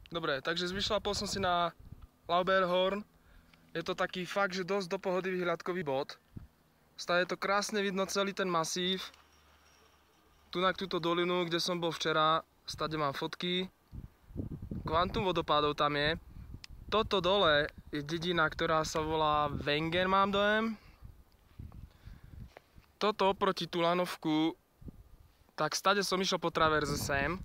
Dobre, takže zvyšľapol som si na Lauberhorn. Je to taký fakt, že dosť do pohody vyhľadkový bod. Stále je to krásne vidno celý ten masív. Tu na túto dolinu, kde som bol včera, stade mám fotky. Kvantum vodopádov tam je. Toto dole je dedina, ktorá sa volá Wengen, mám dojem. Toto oproti Tulanovku, tak stade som išiel po traverze sem.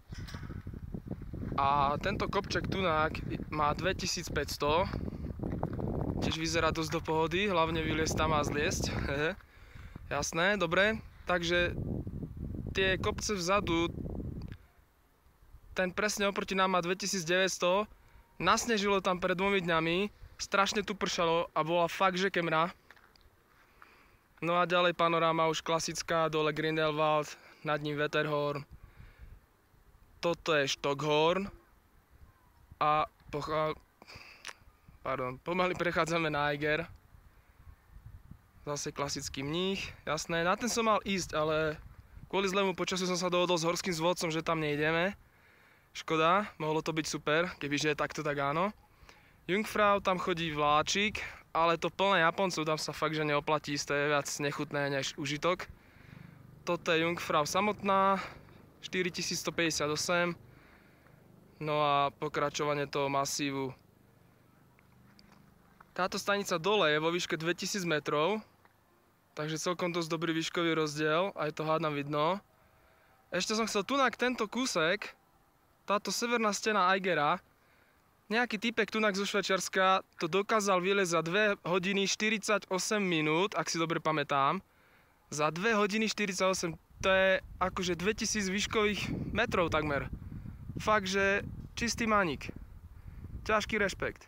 A tento kopček tunák má 2500. Tiež vyzerá dosť do pohody, hlavne vyliesť tam a zliesť. Jasné, dobre. Takže tie kopce vzadu, ten presne oproti nám má 2900. Nasnežilo tam pred 2 dňami, strašne tu pršalo a bola fakt, že kemra. No a ďalej panoráma už klasická, dole Grindelwald, nad ním Wetterhorn. Toto je Stockhorn a pomaly prechádzame na Eiger. Zase klasický mních, jasné. Na ten som mal ísť, ale kvôli zlému počasiu som sa dohodol s horským zvodcom, že tam nejdeme. Škoda, mohlo to byť super, kebyže je takto, tak áno. Jungfrau, tam chodí vláčik, ale to plné Japoncov, tam sa fakt, že neoplatí, to je viac nechutné než užitok. Toto je Jungfrau samotná, 4158. No a pokračovanie toho masívu. Táto stanica dole je vo výške 2000 metrov, takže celkom dosť dobrý výškový rozdiel, aj to hádam vidno. Ešte som chcel tunak tento kúsek, táto severná stena Eigera, nejaký týpek tunak zo Švajčiarska to dokázal vyliezť za 2 hodiny 48 minút, ak si dobre pamätám. Za 2 hodiny 48, to je akože 2000 výškových metrov takmer. Fakt, že čistý maník. Ťažký rešpekt.